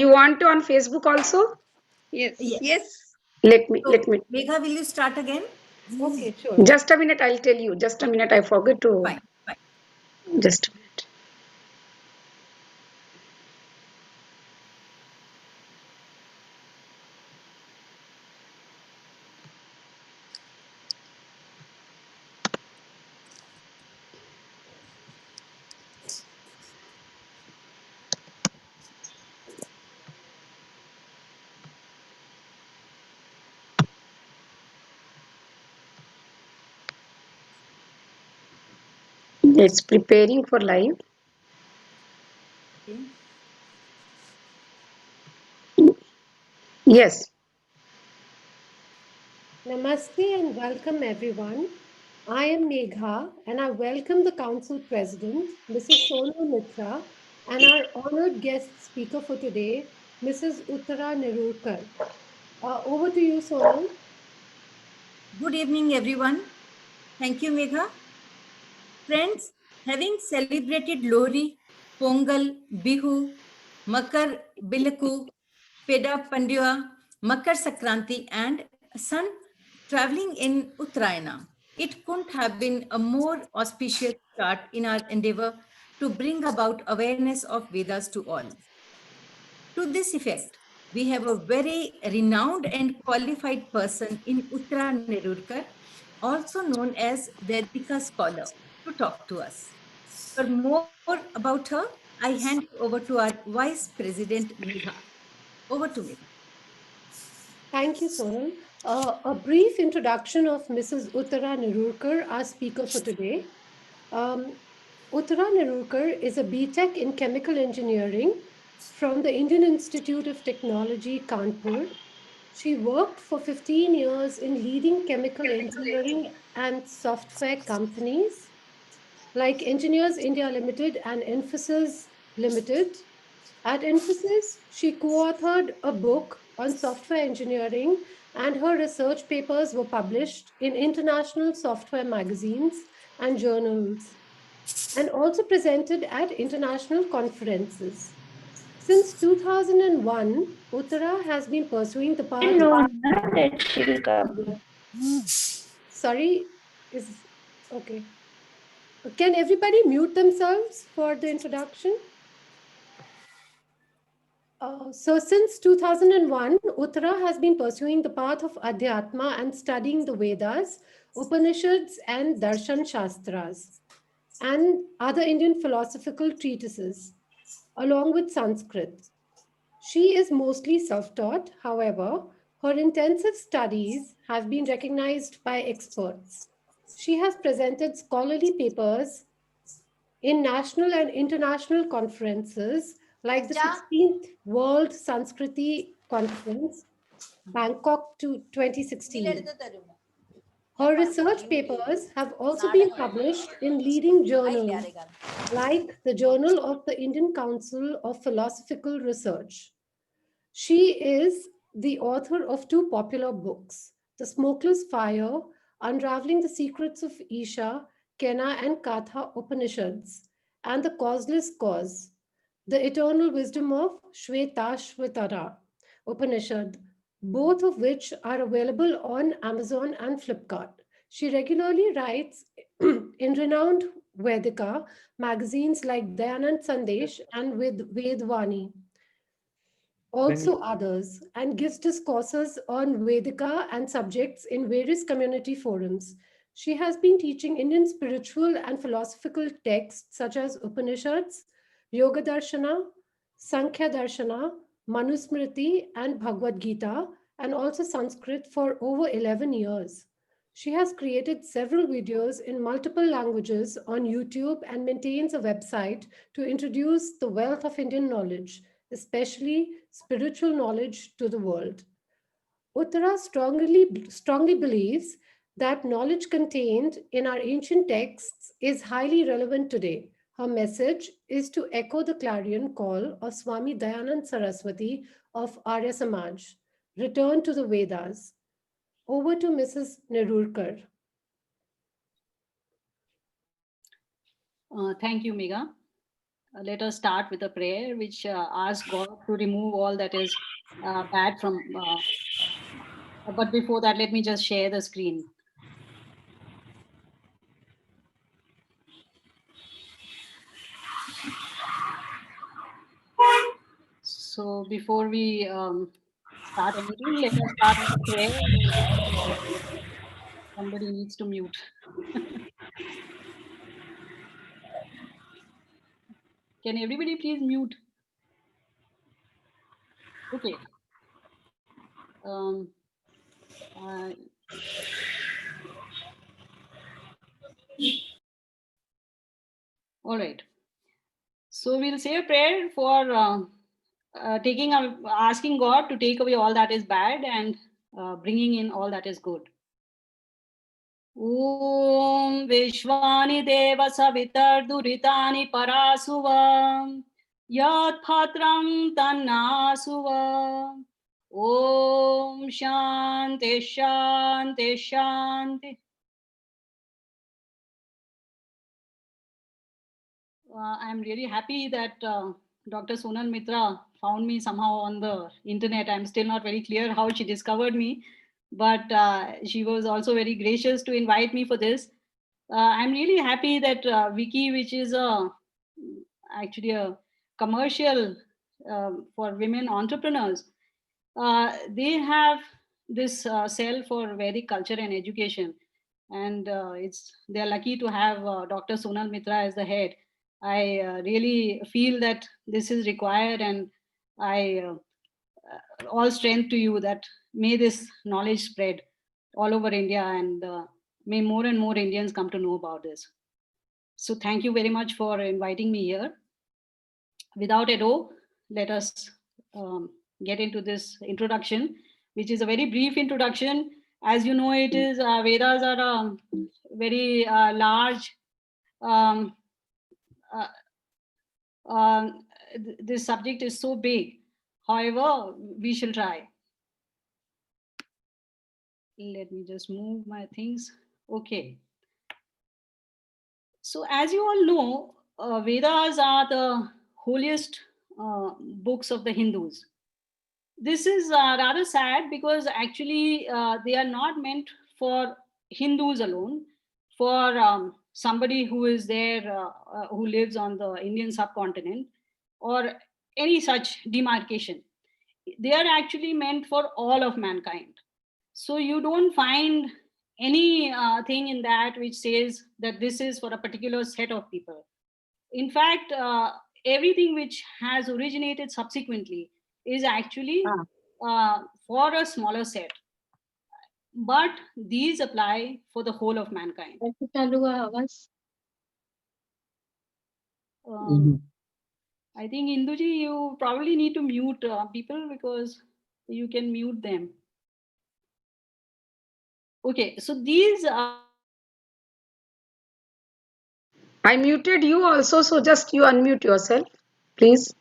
You want to on Facebook also? Yes. Yes. Let me. Megha, will you start again? Okay, sure. Just a minute, I'll tell you. Just a minute, I forgot to. Fine. Just a minute. It's preparing for live. Okay. Yes. Namaste and welcome everyone. I am Megha and I welcome the Council President, Mrs. Sonal Mitra, and our honored guest speaker for today, Mrs. Uttara Nerurkar. Over to you, Sonal. Good evening, everyone. Thank you, Megha. Friends, having celebrated Lohri, Pongal, Bihu, Makar Bilaku, Peda Pandya, Makar Sakranti, and sun traveling in Uttarayana, it couldn't have been a more auspicious start in our endeavor to bring about awareness of Vedas to all. To this effect, we have a very renowned and qualified person in Uttara Nerurkar, also known as Vedika scholar, to talk to us. For more about her, I hand over to our Vice President Megha. Over to Megha. Thank you, Sonal. A brief introduction of Mrs. Uttara Nerurkar, our speaker for today. Um, Uttara Nerurkar is a BTech in Chemical Engineering from the Indian Institute of Technology, Kanpur. She worked for 15 years in leading chemical engineering and software companies like Engineers India Limited and Infosys Limited. At Infosys, she co authored a book on software engineering, and her research papers were published in international software magazines and journals, and also presented at international conferences. Since 2001, Uttara has been pursuing the path of. That she'll come. Sorry, is okay. Can everybody mute themselves for the introduction? So since 2001, Uttara has been pursuing the path of Adhyatma and studying the Vedas, Upanishads, and Darshan Shastras, and other Indian philosophical treatises, along with Sanskrit. She is mostly self-taught. However, her intensive studies have been recognized by experts. She has presented scholarly papers in national and international conferences like the 16th World Sanskriti Conference, Bangkok 2016. Her research papers have also been published in leading journals like the Journal of the Indian Council of Philosophical Research. She is the author of two popular books, The Smokeless Fire, Unraveling the Secrets of Isha, Kena and Katha Upanishads, and The Causeless Cause, The Eternal Wisdom of Shvetashvatara Upanishad, both of which are available on Amazon and Flipkart. She regularly writes in renowned Vedika magazines like Dayanand Sandesh and with Vedvani, also others, and gives discourses on Vedika and subjects in various community forums. She has been teaching Indian spiritual and philosophical texts such as Upanishads, Yoga Darshana, Sankhya Darshana, Manusmriti, and Bhagavad Gita, and also Sanskrit for over 11 years. She has created several videos in multiple languages on YouTube and maintains a website to introduce the wealth of Indian knowledge, especially spiritual knowledge, to the world. Uttara strongly believes that knowledge contained in our ancient texts is highly relevant today. Her message is to echo the clarion call of Swami Dayanand Saraswati of Arya Samaj, return to the Vedas. Over to Mrs. Nerurkar. Thank you, Megha. let us start with a prayer which asks God to remove all that is bad from. But before that, let me just share the screen. So before we start anything, let us start with a prayer. Somebody needs to mute. Can everybody please mute? Okay. All right. So we'll say a prayer for asking God to take away all that is bad and bringing in all that is good. Om Vishwani Deva Savitar Duritani Parasuvam Yat Phatram Tannasuvam Om Shanti Shanti Shanti. I'm really happy that Dr. Sonal Mitra found me somehow on the internet. I'm still not very clear how she discovered me, but she was also very gracious to invite me for this. I'm really happy that Wiki, which is actually a commercial for women entrepreneurs, they have this cell for Vedic culture and education, and they're lucky to have Dr. Sonal Mitra as the head. I really feel that this is required, and I all strength to you that may this knowledge spread all over India, and may more and more Indians come to know about this. So thank you very much for inviting me here. Without ado, let us get into this introduction, which is a very brief introduction. As you know, it is Vedas are a very large. This subject is so big. However, we shall try. Let me just move my things. Okay. So as you all know, Vedas are the holiest books of the Hindus. This is rather sad because actually they are not meant for Hindus alone, for somebody who is there, who lives on the Indian subcontinent or any such demarcation. They are actually meant for all of mankind. So you don't find any thing in that which says that this is for a particular set of people. In fact, everything which has originated subsequently is actually for a smaller set. But these apply for the whole of mankind. I think Induji, you probably need to mute people because you can mute them. Okay, so these I muted you also, so just you unmute yourself, please.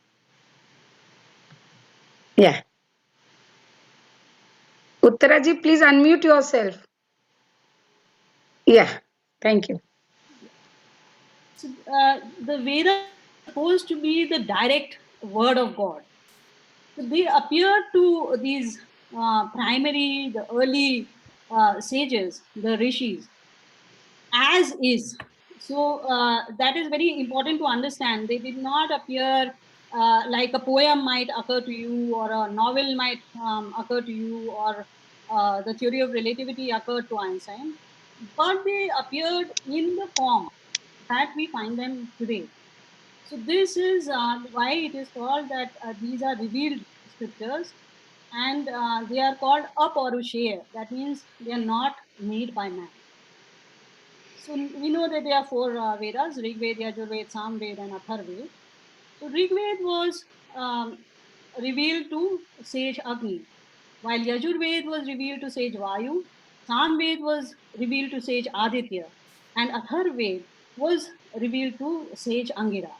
Yeah. Uttaraji, please unmute yourself. Yeah, thank you. So, the Vedas are supposed to be the direct word of God. So they appear to these the early sages, the rishis, as is. So that is very important to understand. They did not appear like a poem might occur to you, or a novel might occur to you, or the theory of relativity occurred to Einstein, but they appeared in the form that we find them today. So this is why it is called that these are revealed scriptures, and they are called aparusheya. That means they are not made by man. So we know that there are four Vedas: Rig Veda, Yajurveda, Samveda, and Atharveda. So Rig Veda was revealed to sage Agni, while Yajurveda was revealed to sage Vayu, Samveda was revealed to sage Aditya, and Atharveda was revealed to sage Angira.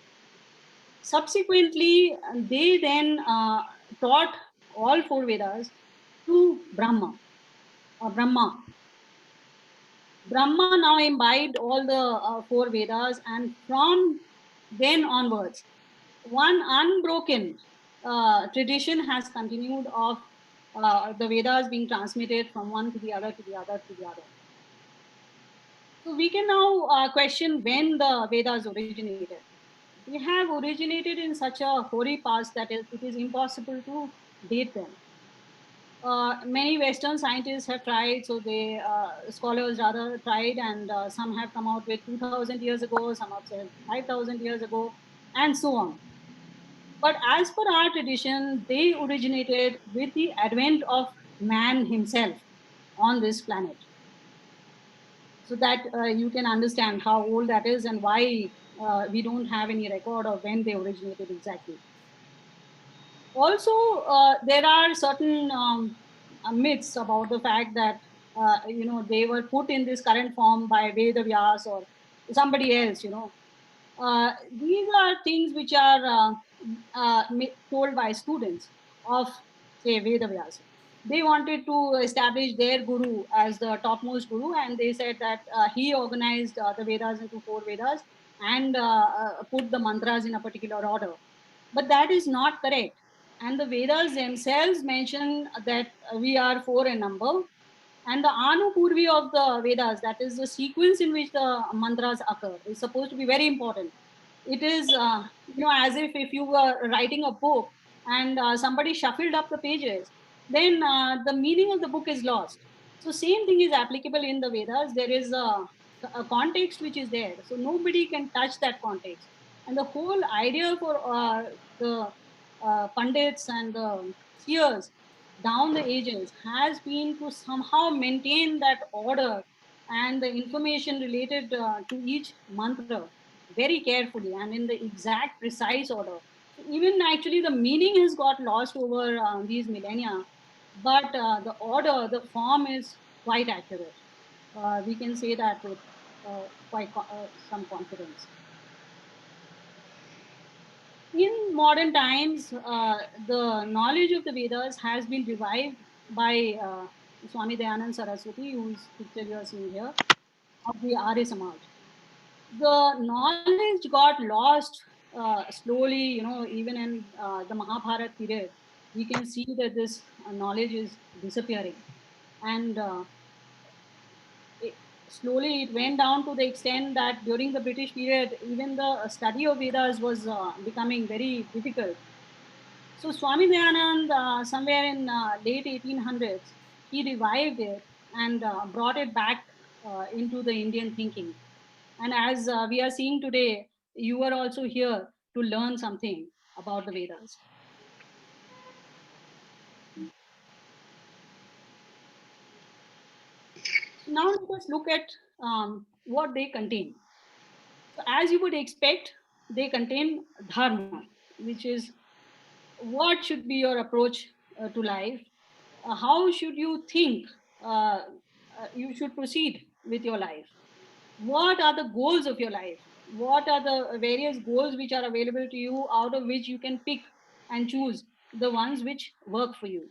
Subsequently, they then taught all four Vedas to Brahma. Brahma now imbibed all the four Vedas, and from then onwards, one unbroken tradition has continued of the Vedas being transmitted from one to the other, to the other, to the other. So we can now question when the Vedas originated. They have originated in such a hoary past that it is impossible to date them. Many Western scientists have tried, so they scholars rather tried, and some have come out with 2,000 years ago, some have said 5,000 years ago, and so on. But as per our tradition, they originated with the advent of man himself on this planet. So that you can understand how old that is and why we don't have any record of when they originated exactly. Also, there are certain myths about the fact that they were put in this current form by Veda Vyas or somebody else. These are things which are told by students of, say, Veda Vyasa. They wanted to establish their guru as the topmost guru, and they said that he organized the Vedas into 4 Vedas and put the mantras in a particular order. But that is not correct. And the Vedas themselves mention that we are 4 in number. And the Anupurvi of the Vedas, that is the sequence in which the mantras occur, is supposed to be very important. It is, as if you were writing a book and somebody shuffled up the pages, then the meaning of the book is lost. So same thing is applicable in the Vedas. There is a context which is there. So nobody can touch that context. And the whole idea for the Pandits and the seers down the ages has been to somehow maintain that order and the information related to each mantra very carefully and in the exact precise order. So even actually the meaning has got lost over these millennia, but the order, the form is quite accurate. We can say that with quite some confidence. In modern times, the knowledge of the Vedas has been revived by Swami Dayanand Saraswati, whose picture you are seeing here, of the Arya Samaj. The knowledge got lost slowly, even in the Mahabharata period. We can see that this knowledge is disappearing. And slowly it went down to the extent that during the British period, even the study of Vedas was becoming very difficult. So Swami Dayanand, somewhere in late 1800s, he revived it and brought it back into the Indian thinking. And as we are seeing today, you are also here to learn something about the Vedas. Now let us look at what they contain. So as you would expect, they contain dharma, which is what should be your approach to life. How should you think you should proceed with your life? What are the goals of your life? What are the various goals which are available to you, out of which you can pick and choose the ones which work for you?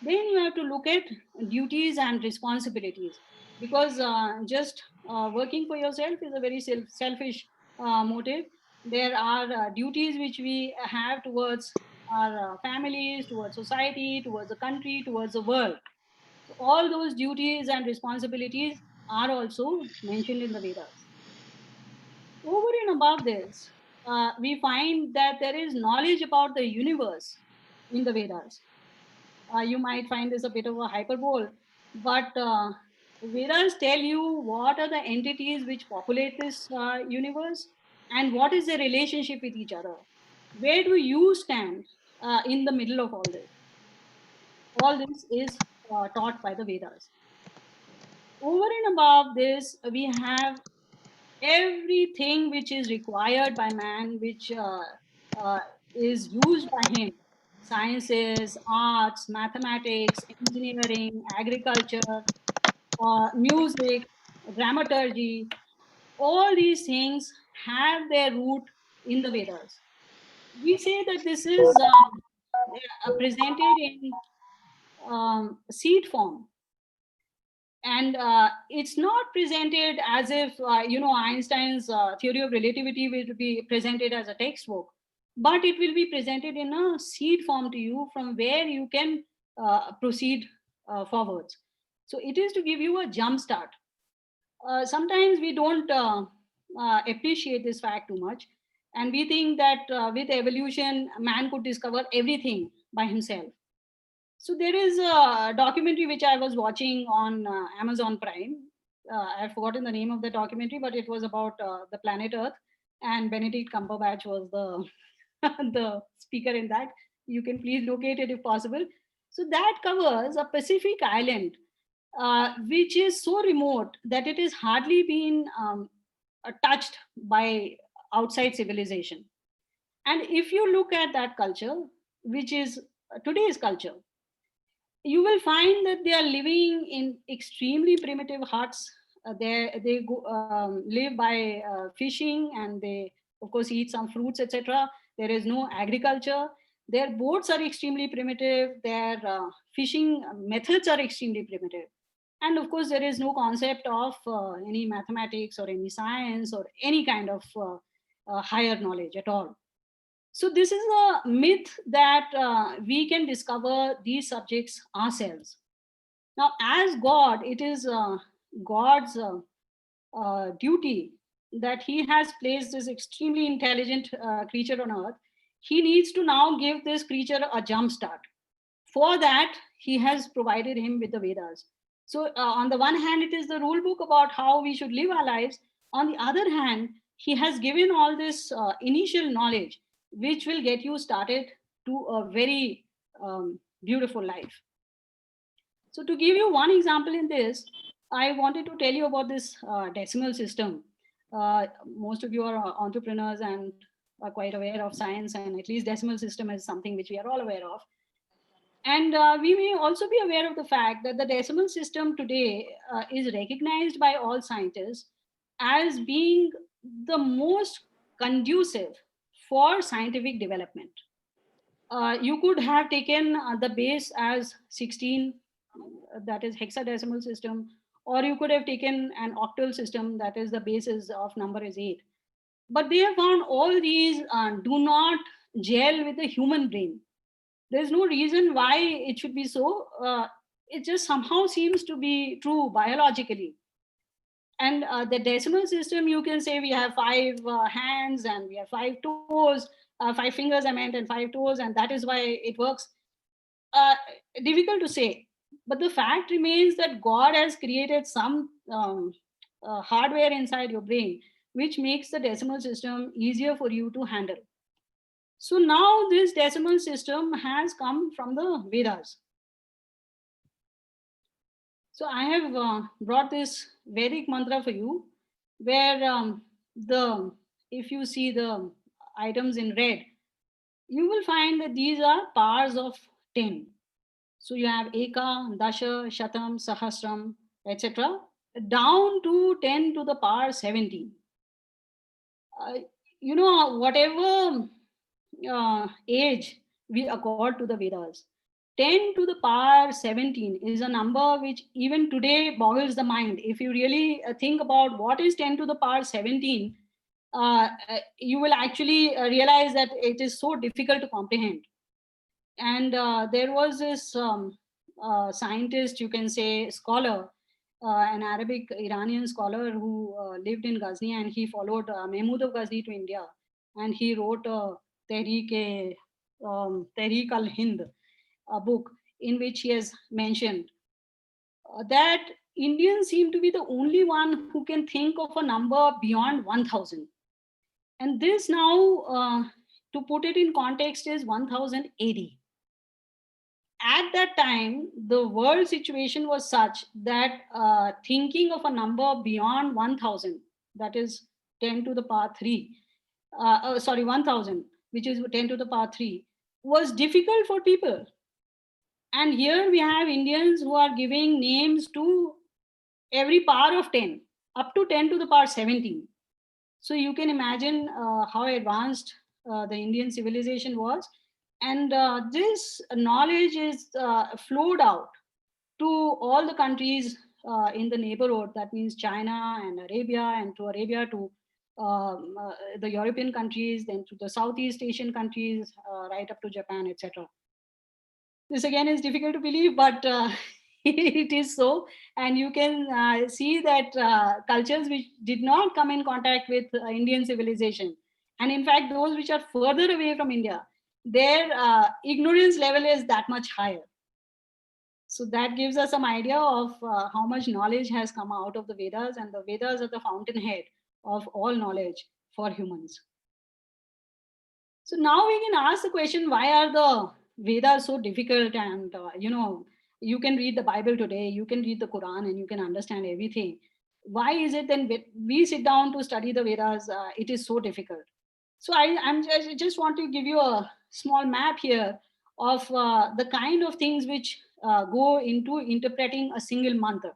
Then you have to look at duties and responsibilities, because just working for yourself is a very selfish motive. There are duties which we have towards our families, towards society, towards the country, towards the world. So all those duties and responsibilities are also mentioned in the Vedas. Over and above this, we find that there is knowledge about the universe in the Vedas. You might find this a bit of a hyperbole, but Vedas tell you what are the entities which populate this universe and what is their relationship with each other. Where do you stand in the middle of all this? All this is taught by the Vedas. Over and above this, we have everything which is required by man, which is used by him: sciences, arts, mathematics, engineering, agriculture, music, dramaturgy. All these things have their root in the Vedas. We say that this is presented in seed form, and it's not presented as if Einstein's theory of relativity will be presented as a textbook, but it will be presented in a seed form to you from where you can proceed forwards. So it is to give you a jump start. Sometimes we don't appreciate this fact too much, and we think that with evolution man could discover everything by himself. So there is a documentary which I was watching on Amazon Prime. I've forgotten the name of the documentary, but it was about the planet Earth, and Benedict Cumberbatch was the the speaker in that. You can please locate it if possible. So that covers a Pacific island, which is so remote that it is hardly been touched by outside civilization. And if you look at that culture, which is today's culture, you will find that they are living in extremely primitive huts. They live by fishing, and they of course eat some fruits, etc. There is no agriculture. Their boats are extremely primitive. Their fishing methods are extremely primitive. And of course, there is no concept of any mathematics or any science or any kind of higher knowledge at all. So this is a myth that we can discover these subjects ourselves. Now, as God, it is God's duty that He has placed this extremely intelligent creature on earth. He needs to now give this creature a jump start. For that, He has provided him with the Vedas. So, on the one hand, it is the rule book about how we should live our lives. On the other hand, He has given all this initial knowledge, which will get you started to a very beautiful life. So to give you one example in this, I wanted to tell you about this decimal system. Most of you are entrepreneurs and are quite aware of science, and at least decimal system is something which we are all aware of. And we may also be aware of the fact that the decimal system today is recognized by all scientists as being the most conducive for scientific development. You could have taken the base as 16, that is hexadecimal system, or you could have taken an octal system, that is the basis of number is 8. But they have found all these do not gel with the human brain. There's no reason why it should be so. It just somehow seems to be true biologically. And the decimal system, you can say we have 5 hands and we have 5 toes, 5 fingers I meant, and 5 toes, and that is why it works. Difficult to say, but the fact remains that God has created some hardware inside your brain which makes the decimal system easier for you to handle. So now this decimal system has come from the Vedas. So I have brought this Vedic mantra for you, where if you see the items in red, you will find that these are powers of 10. So you have Eka, Dasha, Shatam, Sahasram, etc. down to 10 to the power 17. Whatever age we accord to the Vedas, 10 to the power 17 is a number which even today boggles the mind. If you really think about what is 10 to the power 17, you will actually realize that it is so difficult to comprehend. And there was this scientist, you can say scholar, an Arabic Iranian scholar who lived in Ghazni, and he followed Mahmud of Ghazni to India, and he wrote Tehreek al-Hind, a book in which he has mentioned that Indians seem to be the only one who can think of a number beyond 1000. And this now, to put it in context, is 1000 AD. At that time, the world situation was such that thinking of a number beyond 1000, that is 10 to the power 3, 1000, which is 10 to the power 3, was difficult for people. And here we have Indians who are giving names to every power of 10, up to 10 to the power 17. So you can imagine how advanced the Indian civilization was. And this knowledge is flowed out to all the countries in the neighborhood. That means China and Arabia, and to Arabia to the European countries, then to the Southeast Asian countries, right up to Japan, etc. This again is difficult to believe, but it is so. And you can see that cultures which did not come in contact with Indian civilization, and in fact, those which are further away from India, their ignorance level is that much higher. So that gives us some idea of how much knowledge has come out of the Vedas, and the Vedas are the fountainhead of all knowledge for humans. So now we can ask the question, why are the Vedas so difficult? And you can read the Bible today, you can read the Quran, and you can understand everything. Why is it then we sit down to study the Vedas, it is so difficult? So I just want to give you a small map here of the kind of things which go into interpreting a single mantra.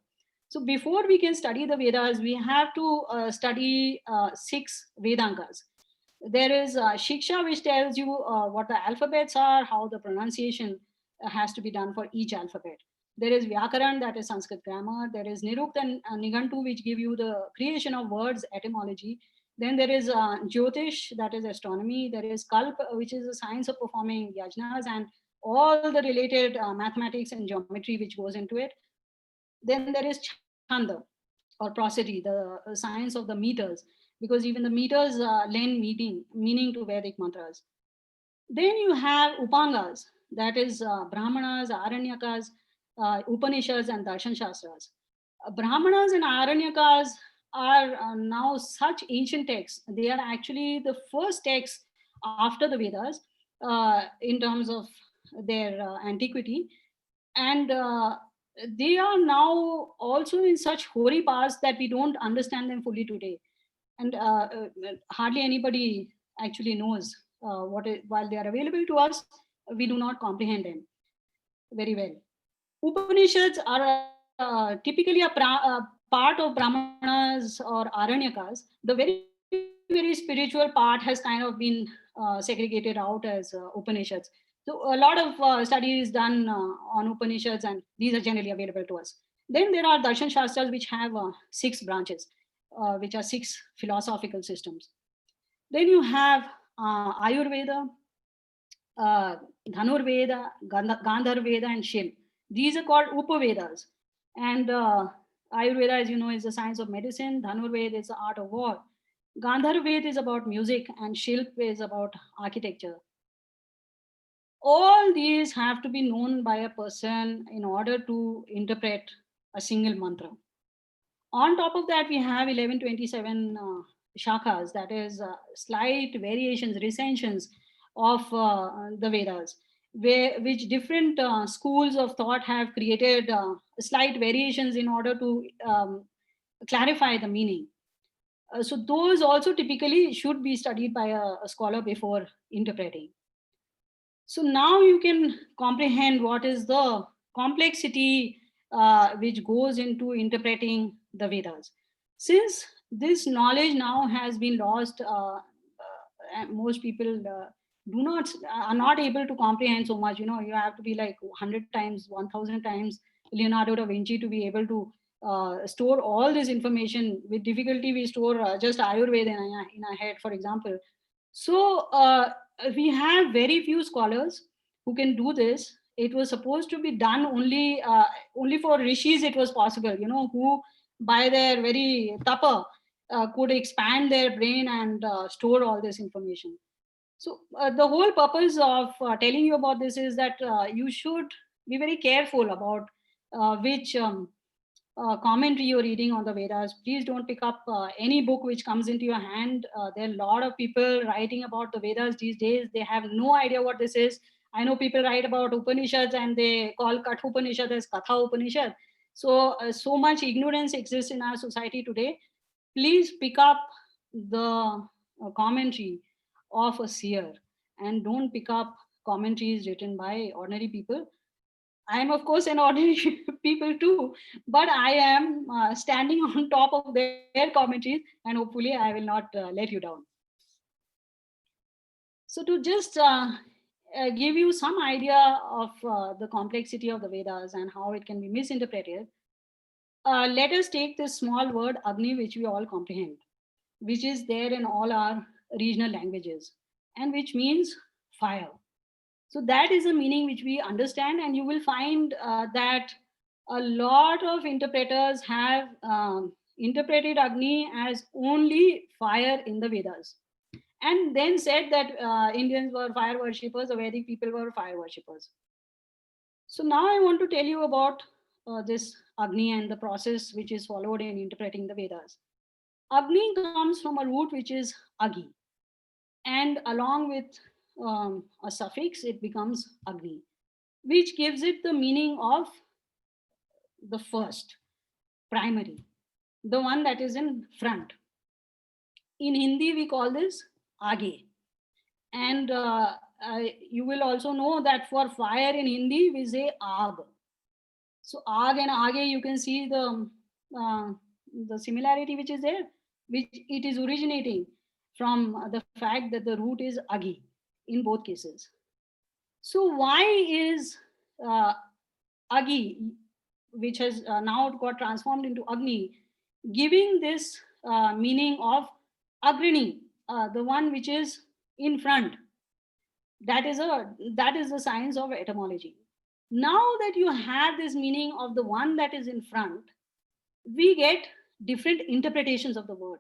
So before we can study the Vedas, we have to study 6 Vedangas. There is Shiksha, which tells you what the alphabets are, how the pronunciation has to be done for each alphabet. There is Vyakaran, that is Sanskrit grammar. There is Nirukta and Nigantu, which give you the creation of words, etymology. Then there is Jyotish, that is astronomy. There is Kalp, which is the science of performing yajnas and all the related mathematics and geometry which goes into it. Then there is Chanda or prosody, the science of the meters, because even the meters lend meaning to Vedic mantras. Then you have Upangas, that is Brahmanas, Aranyakas, Upanishads, and Darshan Shastras. Brahmanas and Aranyakas are now such ancient texts. They are actually the first texts after the Vedas in terms of their antiquity. And they are now also in such hoary past that we don't understand them fully today. And hardly anybody actually knows while they are available to us, we do not comprehend them very well. Upanishads are typically a part of Brahmanas or Aranyakas. The very spiritual part has kind of been segregated out as Upanishads. So a lot of study is done on Upanishads, and these are generally available to us. Then there are Darshan Shastras, which have 6 branches, which are 6 philosophical systems. Then you have Ayurveda, Dhanurveda, Gandharveda, and Shil. These are called Upavedas. And Ayurveda, as you know, is the science of medicine. Dhanurveda is the art of war. Gandharveda is about music, and Shilp is about architecture. All these have to be known by a person in order to interpret a single mantra. On top of that, we have 1127 shakhas, that is slight variations, recensions of the Vedas, which different schools of thought have created slight variations in order to clarify the meaning. So those also typically should be studied by a scholar before interpreting. So now you can comprehend what is the complexity which goes into interpreting the Vedas. Since this knowledge now has been lost, most people are not able to comprehend so much. You have to be like 100 times, 1000 times Leonardo da Vinci to be able to store all this information. With difficulty, we store just Ayurveda in our head, for example. So we have very few scholars who can do this. It was supposed to be done only for rishis. It was possible, who by their very tapa could expand their brain and store all this information. So the whole purpose of telling you about this is that you should be very careful about which commentary you're reading on the Vedas. Please don't pick up any book which comes into your hand. There are a lot of people writing about the Vedas these days. They have no idea what this is. I know people write about Upanishads and they call Katha Upanishad as Katha Upanishad. So, so much ignorance exists in our society today. Please pick up the commentary of a seer and don't pick up commentaries written by ordinary people. I am, of course, an ordinary people too, but I am standing on top of their commentaries, and hopefully I will not let you down. So to just give you some idea of the complexity of the Vedas and how it can be misinterpreted, let us take this small word Agni, which we all comprehend. which is there in all our regional languages, and which means fire. So that is the meaning which we understand, and you will find that a lot of interpreters have interpreted Agni as only fire in the Vedas, and then said that Indians were fire worshippers, the Vedic people were fire worshippers. So now I want to tell you about this Agni and the process which is followed in interpreting the Vedas. Agni comes from a root which is Agi, and along with a suffix, it becomes Agni, which gives it the meaning of the first, primary, the one that is in front. In Hindi, we call this Aage. And you will also know that for fire in Hindi, we say Aag. So Aag and Aage, you can see the similarity which is there, which it is originating from the fact that the root is Agi in both cases. So why is Agi, which has now got transformed into Agni, giving this meaning of Agrini, the one which is in front? That is the science of etymology. Now that you have this meaning of the one that is in front, we get different interpretations of the word.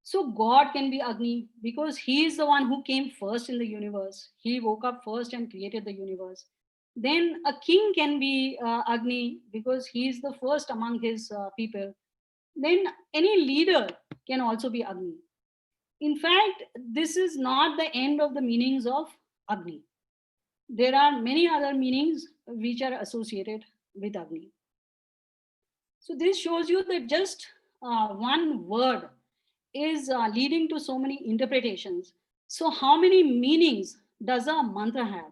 So God can be Agni because he is the one who came first in the universe. He woke up first and created the universe. Then a king can be Agni because he is the first among his people. Then any leader can also be Agni. In fact, this is not the end of the meanings of Agni. There are many other meanings which are associated with Agni. So this shows you that just one word is leading to so many interpretations. So how many meanings does a mantra have?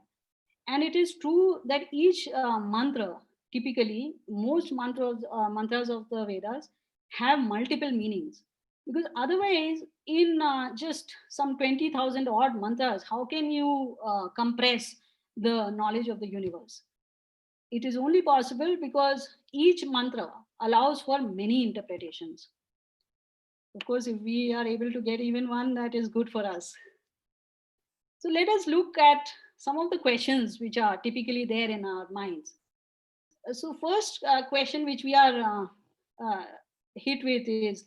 And it is true that each mantra, typically most mantras of the Vedas have multiple meanings, because otherwise in just some 20,000 odd mantras, how can you compress the knowledge of the universe? It is only possible because each mantra allows for many interpretations. Of course, if we are able to get even one, that is good for us. So let us look at some of the questions which are typically there in our minds. So first question which we are hit with is,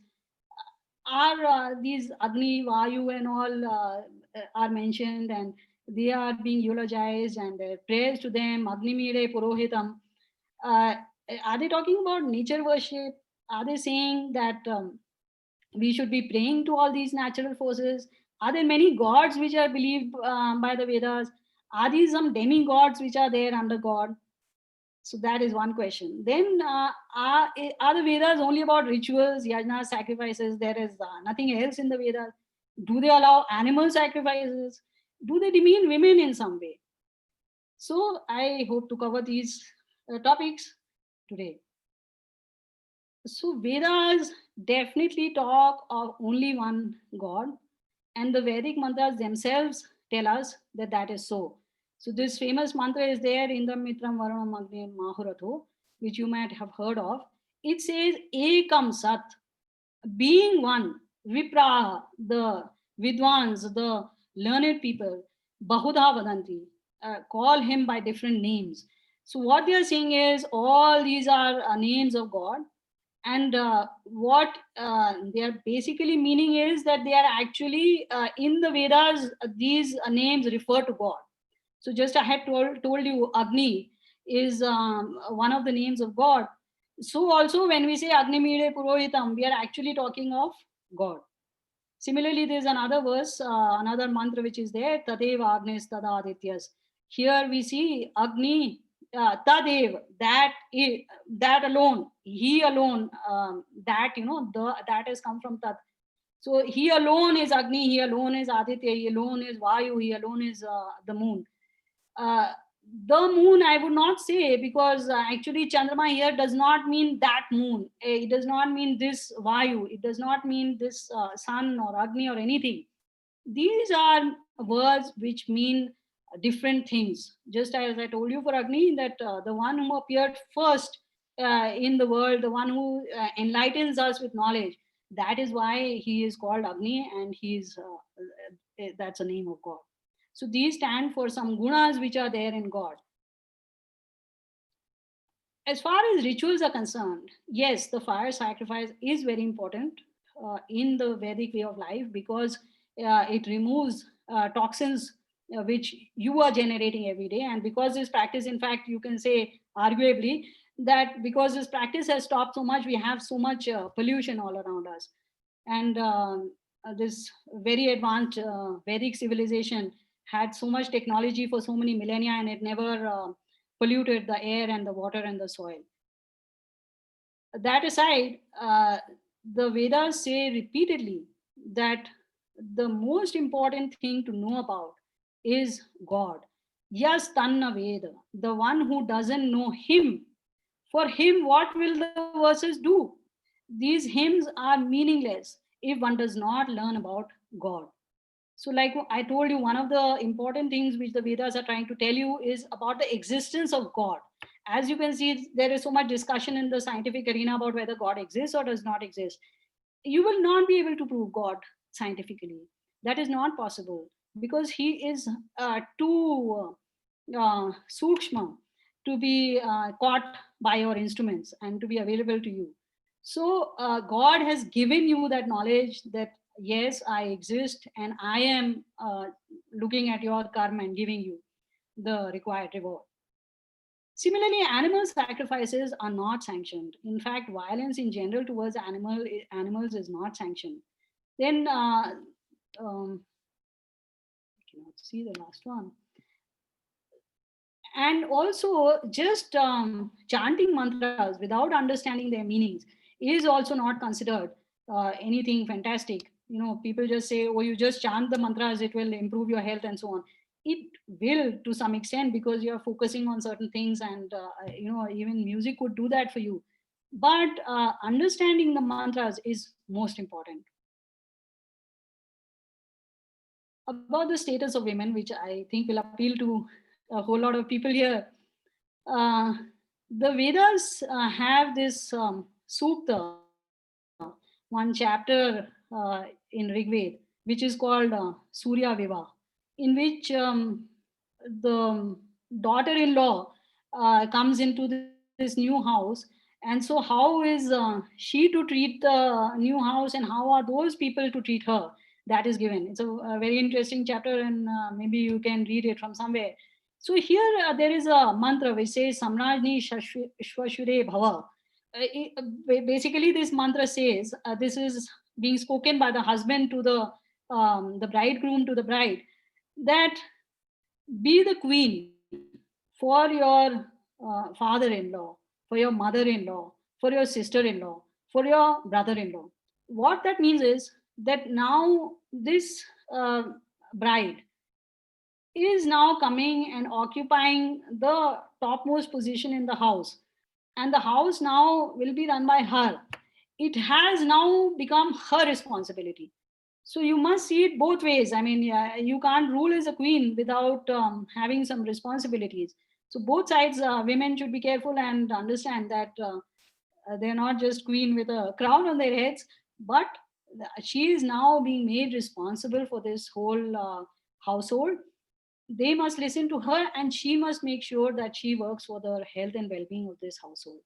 are these Agni, Vayu and all are mentioned and they are being eulogized and prayers to them, Agni Mire Purohitam. Are they talking about nature worship? Are they saying that we should be praying to all these natural forces? Are there many gods which are believed by the Vedas? Are these some demigods which are there under God? So that is one question. Then are the Vedas only about rituals, yajnas, sacrifices? There is nothing else in the Vedas. Do they allow animal sacrifices? Do they demean women in some way? So I hope to cover these topics today. So Vedas definitely talk of only one God, and the Vedic mantras themselves tell us that that is so. So this famous mantra is there in the Mitram Varunam Agni Mahuratho, which you might have heard of. It says Ekam Sat, being one, Vipraha, the Vidwans, the learned people, Bahudha Vadanti, call him by different names. So what they are saying is all these are names of God, and what they are basically meaning is that they are actually in the Vedas, these names refer to God. So just I had told you Agni is one of the names of God. So also when we say Agni Mire Purohitam, we are actually talking of God. Similarly, there is another verse, another mantra which is there, Tadeva Agnes Tada Adityas. Here we see Agni, Tadev, that alone, he alone, that, that has come from Tat. So he alone is Agni, he alone is Aditya, he alone is Vayu, he alone is the moon. The moon I would not say, because actually Chandrama here does not mean that moon. It does not mean this Vayu. It does not mean this sun or Agni or anything. These are words which mean different things. Just as I told you for Agni, that the one who appeared first in the world, the one who enlightens us with knowledge, That is why he is called Agni, and that's the name of God. So these stand for some gunas which are there in God. As far as rituals are concerned, yes, the fire sacrifice is very important in the Vedic way of life, because it removes toxins which you are generating every day. And because this practice, in fact, you can say arguably that because this practice has stopped so much, we have so much pollution all around us. And this very advanced Vedic civilization had so much technology for so many millennia, and it never polluted the air and the water and the soil. That aside, the Vedas say repeatedly that the most important thing to know about is God. Yas tanna Veda, the one who doesn't know him, for him, what will the verses do? These hymns are meaningless if one does not learn about God. So, like I told you, one of the important things which the Vedas are trying to tell you is about the existence of God. As you can see, there is so much discussion in the scientific arena about whether God exists or does not exist. You will not be able to prove God scientifically. That is not possible, because he is too sukshma to be caught by your instruments and to be available to you. So God has given you that knowledge that yes, I exist, and I am looking at your karma and giving you the required reward. Similarly, animal sacrifices are not sanctioned. In fact, violence in general towards animals is not sanctioned. Then, I cannot see the last one. And also, just chanting mantras without understanding their meanings is also not considered anything fantastic. People just say, oh, you just chant the mantras, it will improve your health and so on. It will, to some extent, because you're focusing on certain things, and even music could do that for you. But understanding the mantras is most important. About the status of women, which I think will appeal to a whole lot of people here. The Vedas have this sukta, one chapter in Rigved, which is called Surya Viva, in which the daughter-in-law comes into this new house. And so how is she to treat the new house, and how are those people to treat her? That is given. It's a very interesting chapter, and maybe you can read it from somewhere. So here there is a mantra which says Samrajni Shvashure Bhava. Basically, this mantra says this is being spoken by the husband to the bridegroom to the bride, that be the queen for your father-in-law, for your mother-in-law, for your sister-in-law, for your brother-in-law. What that means is that now this bride is now coming and occupying the topmost position in the house, and the house now will be run by her. It has now become her responsibility. So you must see it both ways. I mean, you can't rule as a queen without having some responsibilities. So both sides, women should be careful and understand that they're not just queen with a crown on their heads, but she is now being made responsible for this whole household. They must listen to her, and she must make sure that she works for the health and well-being of this household.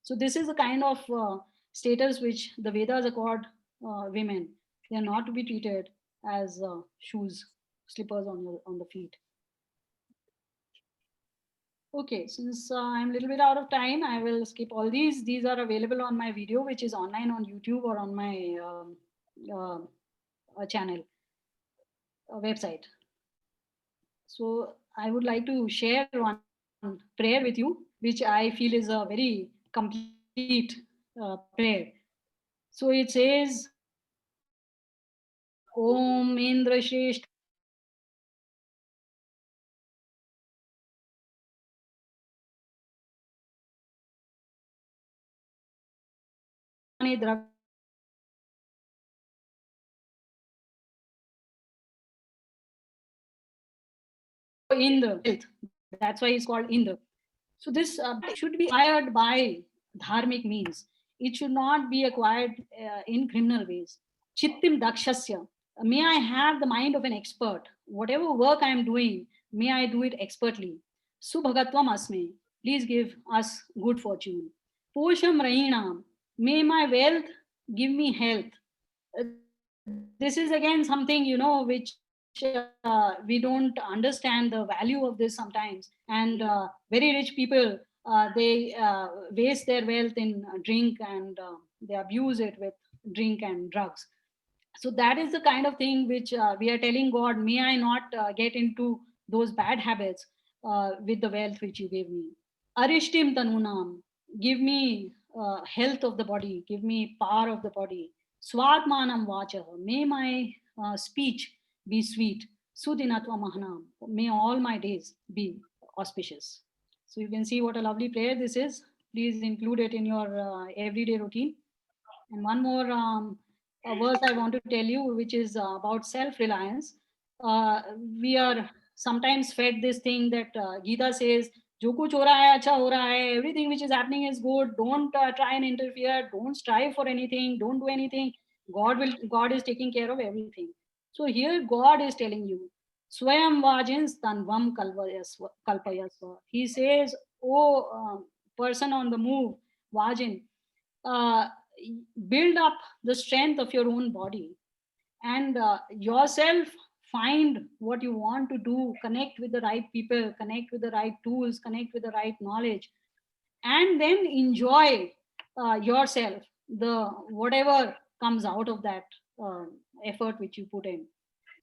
So this is the kind of status which the Vedas accord women. They are not to be treated as shoes, slippers on the feet. Okay, since I'm a little bit out of time, I will skip all these. These are available on my video, which is online on YouTube or on my channel, website. So I would like to share one prayer with you, which I feel is a very complete prayer. So it says, Om Indra Shreshtha Indra. That's why he's called Indra. So this should be acquired by dharmic means. it should not be acquired in criminal ways. Chittim dakshasya. May I have the mind of an expert. Whatever work I am doing, may I do it expertly. Subhagatvam asme. Please give us good fortune. Posham rahinam. May my wealth give me health. This is again something, which we don't understand the value of this sometimes. And very rich people, they waste their wealth in drink, and they abuse it with drink and drugs. So that is the kind of thing which we are telling God, may I not get into those bad habits with the wealth which you gave me. Arishtim tanunam. Give me health of the body, give me power of the body. Swadmanam vacha. May my speech be sweet. Sudinatva mahanam. May all my days be auspicious. So you can see what a lovely prayer this is. Please include it in your everyday routine. And one more a verse I want to tell you, which is about self-reliance. We are sometimes fed this thing that Gita says, "Jo kuch ho raha hai, acha ho raha hai. Everything which is happening is good. Don't try and interfere. Don't strive for anything. Don't do anything. God is taking care of everything." So here God is telling you, "Swayam vajins tanvam kalpayasva." He says, "Oh, person on the move, vajin, uh, build up the strength of your own body, and yourself find what you want to do, connect with the right people, connect with the right tools, connect with the right knowledge, and then enjoy yourself, the whatever comes out of that effort which you put in.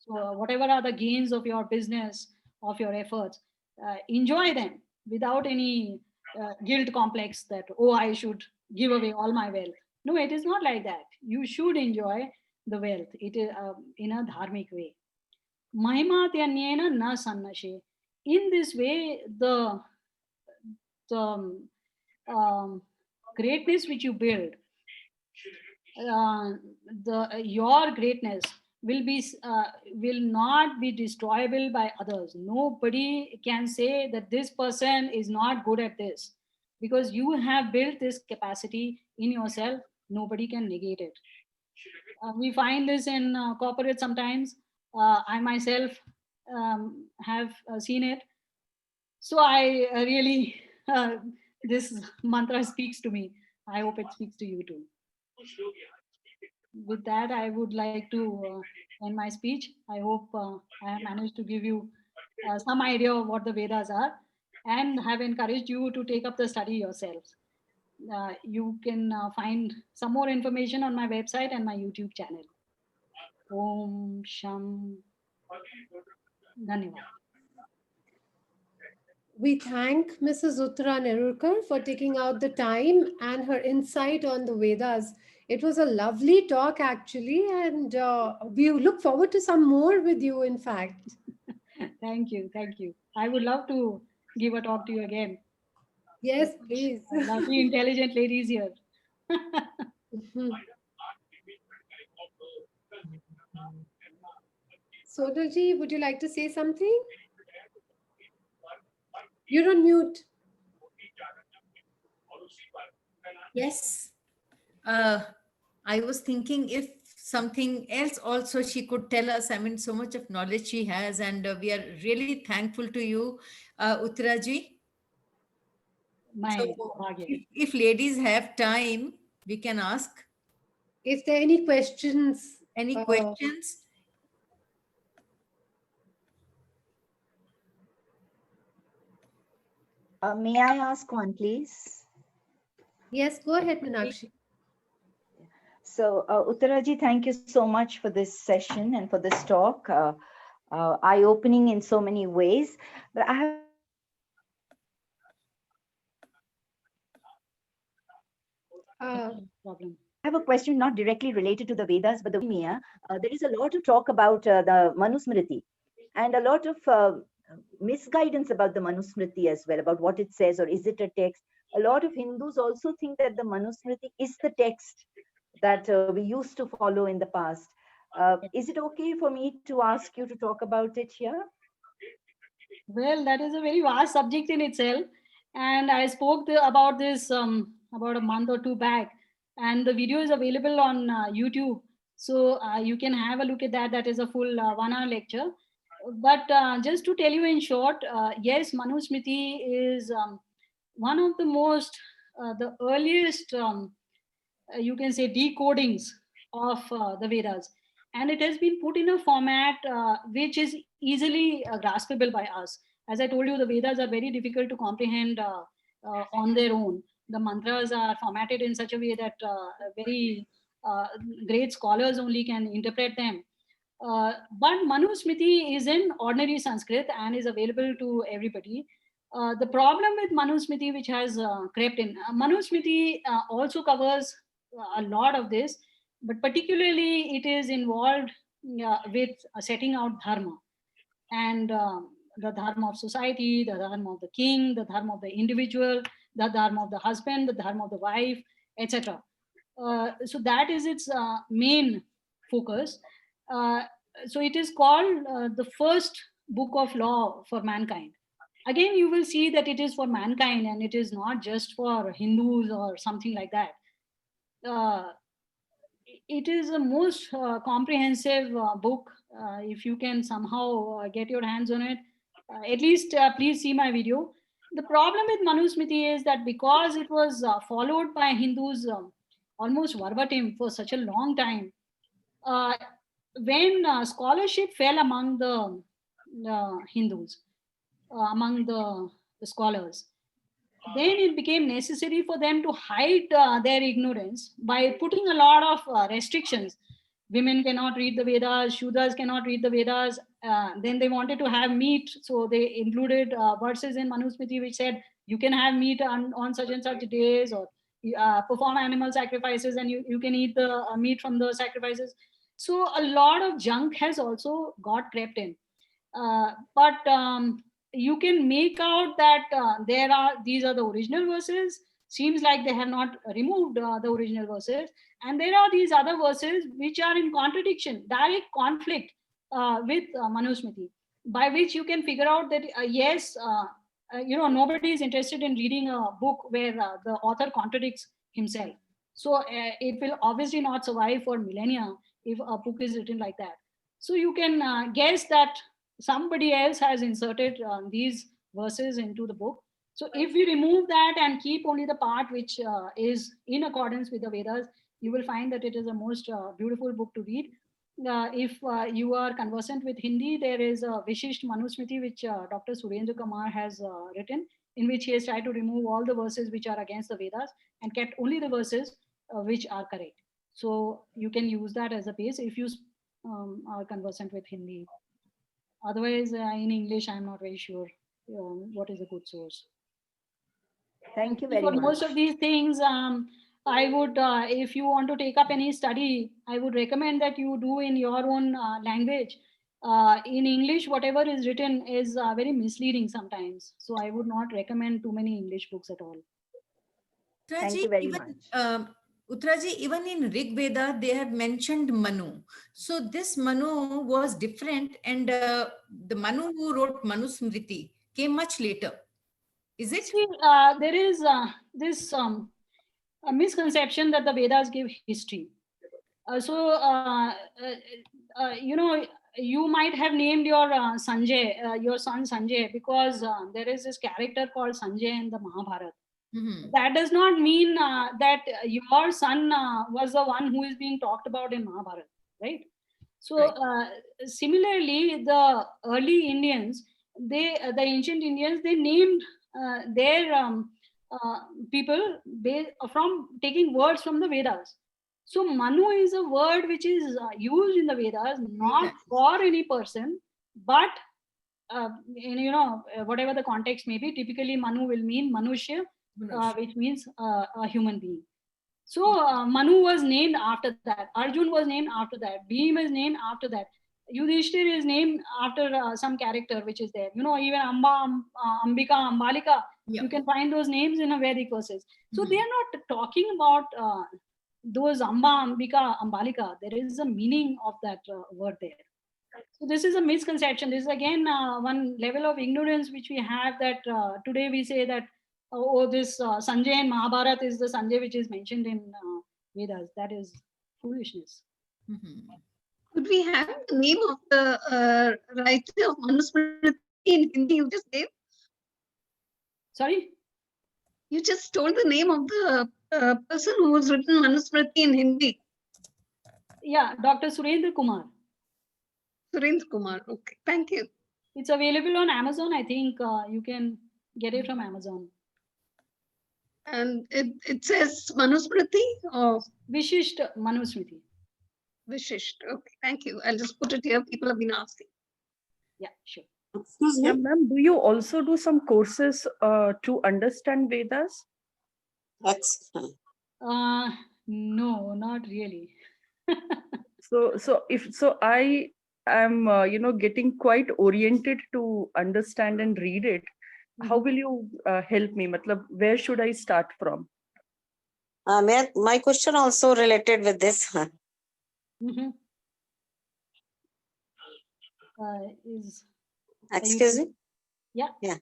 So whatever are the gains of your business, of your efforts, enjoy them without any guilt complex that, oh, I should give away all my wealth. No, it is not like that. You should enjoy the wealth. It is in a dharmic way. Mahima tyanyena na sannashe. In this way, the greatness which you build, your greatness will not be destroyable by others. Nobody can say that this person is not good at this, because you have built this capacity in yourself. Nobody can negate it. We find this in corporate sometimes. I myself have seen it. So I really this mantra speaks to me. I hope it speaks to you too. With that, I would like to end my speech. I hope I have managed to give you some idea of what the Vedas are, and have encouraged you to take up the study yourselves. You can find some more information on my website and my YouTube channel. Om Sham. Dhanyavad. We thank Mrs. Uttara Nerurkar for taking out the time and her insight on the Vedas. It was a lovely talk, actually, and we look forward to some more with you, in fact. Thank you. Thank you. I would love to give a talk to you again. Yes, please. Lovely, intelligent ladies here. Mhm. Sonalji, would you like to say something? You're on mute. Yes. I was thinking if something else also she could tell us. I mean, so much of knowledge she has, and we are really thankful to you, Uttaraji. My So Bhagya. if ladies have time, we can ask If there are any questions, any questions. May I ask one, please? yes, go ahead, Meenakshi. So, Uttaraji, thank you so much for this session and for this talk. Eye-opening in so many ways. But I have Problem. I have a question not directly related to the Vedas, but the Mia. There is a lot of talk about the Manusmriti and a lot of misguidance about the Manusmriti as well, about what it says, or is it a text? A lot of Hindus also think that the Manusmriti is the text that we used to follow in the past. Is it okay for me to ask you to talk about it here? Well, that is a very vast subject in itself. And I spoke about this about a month or two back. and the video is available on YouTube. So you can have a look at that. That is a full 1 hour lecture. But just to tell you in short, yes, Manusmriti is one of the most, the earliest, you can say, decodings of the Vedas. And it has been put in a format which is easily graspable by us. As I told you, the Vedas are very difficult to comprehend on their own. The mantras are formatted in such a way that very uh, great scholars only can interpret them. But Manusmriti is in ordinary Sanskrit and is available to everybody. The problem with Manusmriti, which has crept in, Manusmriti also covers a lot of this, but particularly it is involved with setting out dharma, and the dharma of society, the dharma of the king, the dharma of the individual, the dharma of the husband, the dharma of the wife, etc. So that is its main focus. Uh, so it is called the first book of law for mankind. Again, you will see that it is for mankind and it is not just for Hindus or something like that. It is a most comprehensive book. If you can somehow get your hands on it, at least please see my video. The problem with Manusmriti is that because it was followed by Hindus almost verbatim for such a long time, uh, when scholarship fell among the Hindus, among the scholars, then it became necessary for them to hide their ignorance by putting a lot of restrictions. Women cannot read the Vedas, Shudras cannot read the Vedas. Then they wanted to have meat, so they included verses in Manusmriti which said you can have meat on such and such days, or perform animal sacrifices and you can eat the meat from the sacrifices. So a lot of junk has also got crept in. But you can make out that these are the original verses. Seems like they have not removed the original verses, and there are these other verses which are in contradiction, direct conflict with Manusmriti, by which you can figure out that yes, nobody is interested in reading a book where the author contradicts himself. So it will obviously not survive for millennia if a book is written like that. So you can guess that somebody else has inserted these verses into the book. So if we remove that and keep only the part which is in accordance with the Vedas, you will find that it is a most beautiful book to read. If you are conversant with Hindi, there is a Vishisht Manusmriti which Dr. Surendra Kumar has written, in which he has tried to remove all the verses which are against the Vedas and kept only the verses which are correct. So you can use that as a base if you are conversant with Hindi. Otherwise, in English, I'm not very sure what is a good source. Thank you very For much. most of these things, I would, if you want to take up any study, I would recommend that you do in your own language. In English, whatever is written is very misleading sometimes. So I would not recommend too many English books at all. Thank you very much. Uttaraji, even in Rig Veda, they have mentioned Manu. So this Manu was different, and the Manu who wrote Manusmriti came much later. Is it? See, there is this a misconception that the Vedas give history. You might have named your Sanjay, your son Sanjay, because there is this character called Sanjay in the Mahabharata. Mhm. That does not mean that your son was the one who is being talked about in Mahabharata, right? So Right. similarly, the early Indians, the ancient Indians, they named their people from taking words from the Vedas. So Manu is a word which is used in the Vedas not Vedas. for any person, but whatever the context may be. Typically, Manu will mean Manushya, which means a human being. So Manu was named after that. Arjun was named after that. Bhim is named after that. Yudhishthir is named after some character which is there. Even Ambika, Ambalika, Yeah. you can find those names in a Vedic verses. So Mhm. they are not talking about those Amba, Ambika, Ambalika. There is a meaning of that word there. So this is a misconception. This is again one level of ignorance which we have, that today we say that this Sanjay in Mahabharata is the Sanjay which is mentioned in Vedas. That is foolishness. Mhm. Could we have the name of the writer of Manusmriti in Hindi you just gave? Sorry? You just told the name of the person who has written Manusmriti in Hindi. Yeah, Dr. Surendra Kumar. Surendra Kumar. Okay, thank you. It's available on Amazon. I think you can get it from Amazon. And it says Manusmriti or Vishisht Manusmriti. Vishisht. Okay, thank you. I'll just put it here. People have been asking. Yeah, sure. Excuse me? Yeah, ma'am, do you also do some courses to understand Vedas? No, not really. So I am, getting quite oriented to understand and read it. How will you help me? Matlab, where should I start from? My question also related with this. Mhm. Is Excuse me? Yeah. Yeah.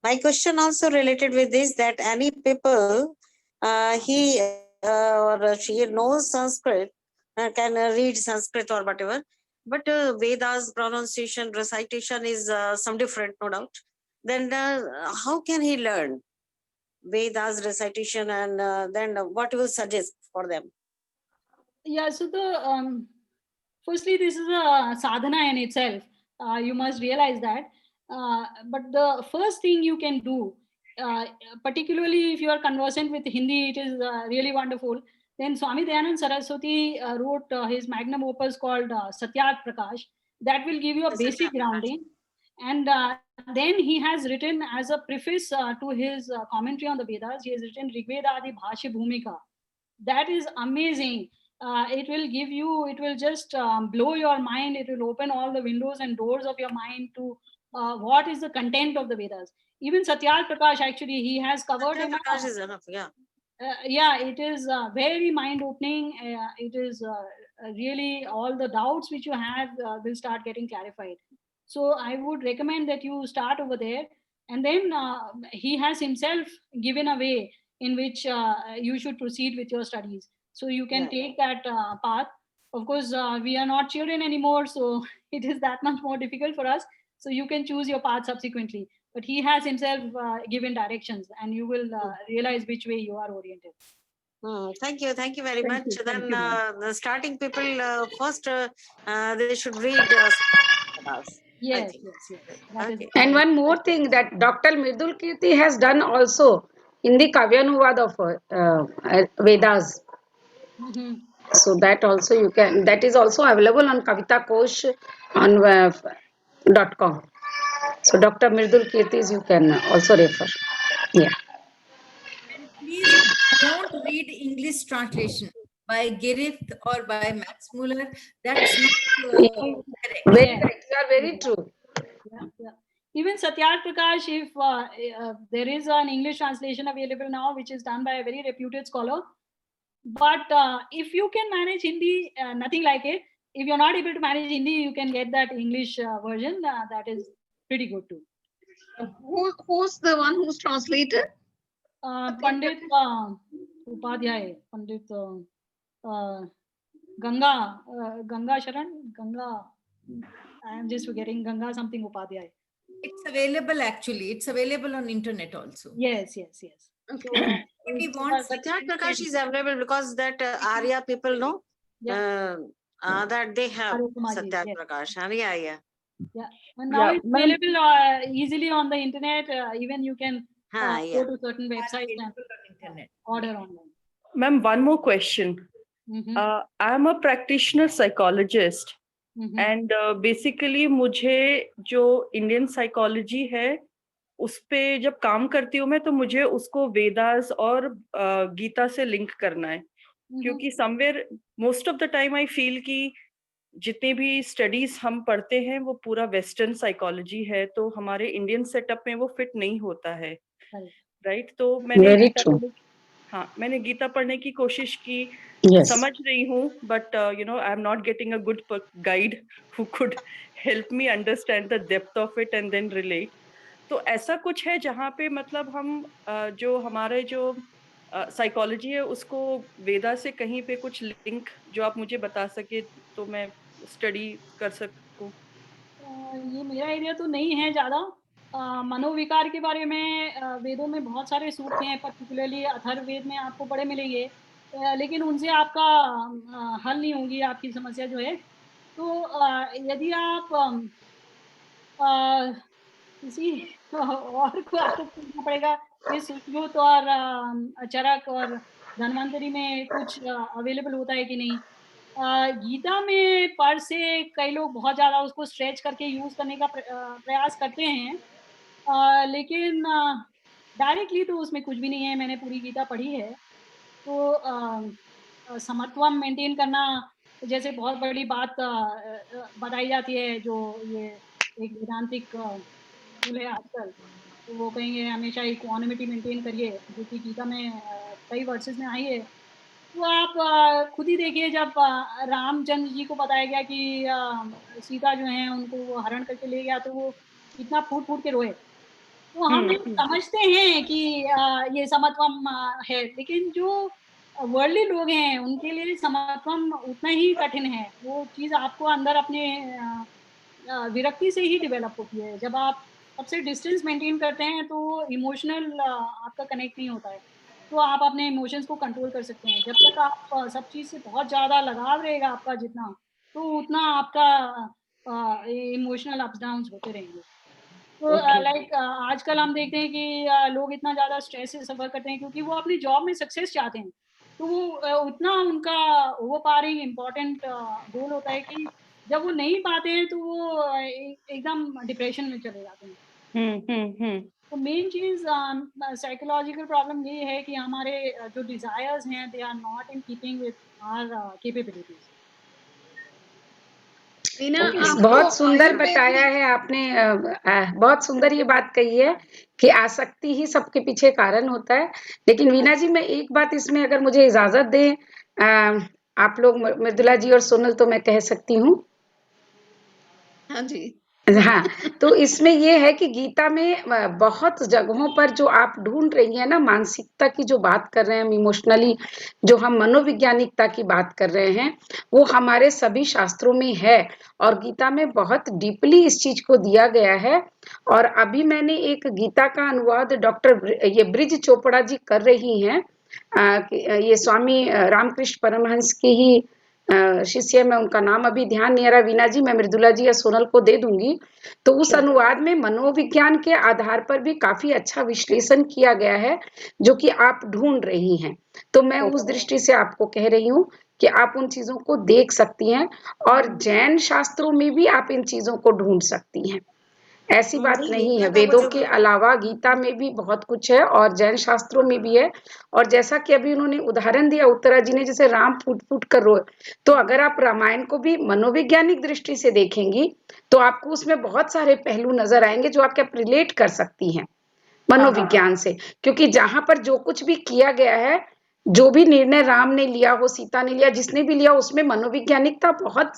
My question also related with this, that any people, he or she knows Sanskrit, can read Sanskrit or whatever, but Vedas pronunciation, recitation is some different, no doubt. Then how can he learn Vedas recitation, and then what you will suggest for them? Yeah, so the firstly, this is a sadhana in itself. You must realize that. But the first thing you can do, particularly if you are conversant with Hindi, it is really wonderful. Then Swami Dayanand Saraswati wrote his magnum opus called Satyat Prakash. That will give you a Yes, basic Satyat Prakash. grounding. And then he has written as a preface to his commentary on the Vedas, he has written Rigveda Adi Bhashya Bhumika. That is amazing. It will give you, it will just blow your mind. It will open all the windows and doors of your mind to what is the content of the Vedas. Even Satyal Prakash, actually, he has covered Satyat in Prakash is enough, yeah. yeah, it is very mind opening. It is really all the doubts which you have will start getting clarified. So I would recommend that you start over there. And then he has himself given a way in which you should proceed with your studies. So you can Yeah. take that path. Of course, we are not children anymore, so it is that much more difficult for us. So you can choose your path subsequently. But he has himself given directions, and you will realize which way you are oriented. Thank you very Thank much. you, thank Then you, ma'am. the starting people first they should read Vedas, I Yes, think. yes. That is Okay. And one more thing that Dr. Mridul Kirti has done also in the Kavyanuvad of Vedas. Mhm. So that also you can, that is also available on Kavita Kosh on .com. So Dr. Mridul Kirti's you can also refer. Yeah. And please don't read English translation by Gerith or by Max Muller. That's not correct. Very Yeah. correct. You are very true. Yeah. Even Satyar Prakash, if there is an English translation available now, which is done by a very reputed scholar. But if you can manage Hindi, nothing like it. If you're not able to manage Hindi, you can get that English version. That is pretty good too. Who's the one who's translated? Pandit Upadhyay, Pandit Ganga Sharan, Ganga. I am just forgetting Ganga something Upadhyay. It's available actually. It's available on internet also. Yes. Okay. So, If you want, Satyat Prakash is available because that Arya people know that they have Arya Samaji, Satyat yes. Prakash. Yeah. Yeah, and now Yeah, it's ma'am. available easily on the internet. Even you can Yeah. go to certain websites and available on internet. order online. Ma'am, one more question. Mhm, I'm a practitioner psychologist. mhm. And basically मुझे जो Indian psychology है उस पे जब काम करती हूँ मैं, तो मुझे उसको वेदास और गीता से लिंक करना है, क्योंकि somewhere most of the time I feel कि जितने भी स्टडीज हम पढ़ते हैं वो पूरा वेस्टर्न साइकोलॉजी है, तो हमारे इंडियन सेटअप में वो फिट नहीं होता है, राइट? तो मैंने गीता पढ़ने की कोशिश की, Yes. समझ रही हूँ, but I am not getting a good guide who could help me understand the depth of it and then relate. तो ऐसा कुछ है जहाँ पे मतलब हम जो हमारे जो साइकोलॉजी है उसको वेदा से कहीं पे कुछ लिंक जो आप मुझे बता सके तो मैं स्टडी कर सकूं। ये मेरा एरिया तो नहीं है ज़्यादा। मनोविकार के बारे में वेदों में बहुत सारे सूक्त हैं, पर्टिकुलरली अथर्ववेद में आपको बड़े मिलेंगे, लेकिन उनसे आपका हल नहीं होगी आपकी समस्या जो है। तो यदि आप किसी और को आपको पूछना पड़ेगा ये सुश्रुत और चरक और धन्वंतरी में कुछ अवेलेबल होता है कि नहीं। गीता में पर से कई लोग बहुत ज़्यादा उसको स्ट्रेच करके यूज़ करने का प्रयास करते हैं, लेकिन डायरेक्टली तो उसमें कुछ भी नहीं है। मैंने पूरी गीता पढ़ी है। तो समत्वम मेंटेन करना जैसे बहुत बड़ी बात बताई जाती है, जो ये एक वेदांतिक स्कूल है आजकल, तो वो कहेंगे हमेशा इक्वानिमिटी मेंटेन करिए, जो कि गीता में कई वर्सेस में आई है। तो आप खुद ही देखिए, जब रामचंद्र जी को बताया गया कि सीता जो है उनको वो हरण करके ले गया, तो वो कितना फूट फूट के रोए। तो हम समझते हैं कि ये समत्वम है, लेकिन जो वर्ल्डली लोग हैं उनके लिए समत्वम उतना ही कठिन है। वो चीज़ आपको अंदर अपने विरक्ति से ही डेवलप होती है। जब आप सबसे डिस्टेंस मेंटेन करते हैं तो इमोशनल आपका कनेक्ट नहीं होता है, तो आप अपने इमोशंस को कंट्रोल कर सकते हैं। जब तक आप सब चीज़ से बहुत ज़्यादा लगाव रहेगा आपका जितना, तो उतना आपका इमोशनल अप्स डाउन्स होते रहेंगे। तो लाइक आजकल हम देखते हैं कि लोग इतना ज़्यादा स्ट्रेस से सफ़र करते हैं क्योंकि वो अपनी जॉब में सक्सेस चाहते हैं। तो वो उतना उनका ओवरपावरिंग इम्पोर्टेंट गोल होता है कि जब वो नहीं पाते हैं तो वो एकदम डिप्रेशन में चले जाते हैं। तो मेन चीज़ साइकोलॉजिकल प्रॉब्लम ये है कि हमारे जो डिज़ायर्स हैं they are not in keeping with our capabilities. बहुत सुंदर बताया है आपने। बहुत सुंदर ये बात कही है कि आसक्ति ही सबके पीछे कारण होता है। लेकिन वीना जी, मैं एक बात इसमें अगर मुझे इजाजत दें, आप लोग मृदुला जी और सोनल, तो मैं कह सकती हूँ। हाँ जी। हाँ, तो इसमें ये है कि गीता में बहुत जगहों पर जो आप ढूंढ रही हैं ना, मानसिकता की जो बात कर रहे हैं, हम इमोशनली जो हम मनोवैज्ञानिकता की बात कर रहे हैं, वो हमारे सभी शास्त्रों में है और गीता में बहुत डीपली इस चीज को दिया गया है। और अभी मैंने एक गीता का अनुवाद डॉक्टर ये ब्रिज चोपड़ा जी कर रही हैं, ये स्वामी रामकृष्ण परमहंस की ही शिष्य में, उनका नाम अभी ध्यान नहीं आ रहा। वीना जी, मैं मृदुला जी या सोनल को दे दूंगी। तो उस अनुवाद में मनोविज्ञान के आधार पर भी काफी अच्छा विश्लेषण किया गया है, जो कि आप ढूंढ रही हैं। तो मैं उस दृष्टि से आपको कह रही हूँ कि आप उन चीजों को देख सकती हैं और जैन शास्त्रों में भी आप इन चीजों को ढूंढ सकती हैं। ऐसी बात नहीं है, वेदों के अलावा गीता में भी बहुत कुछ है और जैन शास्त्रों में भी है। और जैसा कि अभी उन्होंने उदाहरण दिया उत्तरा जी ने, जैसे राम फूट फूट कर रोए, तो अगर आप रामायण को भी मनोवैज्ञानिक दृष्टि से देखेंगी तो आपको उसमें बहुत सारे पहलू नजर आएंगे जो आप रिलेट कर सकती हैं मनोविज्ञान से। क्योंकि जहां पर जो कुछ भी किया गया है, जो भी निर्णय राम ने लिया हो, सीता ने लिया, जिसने भी लिया, उसमें मनोवैज्ञानिकता बहुत,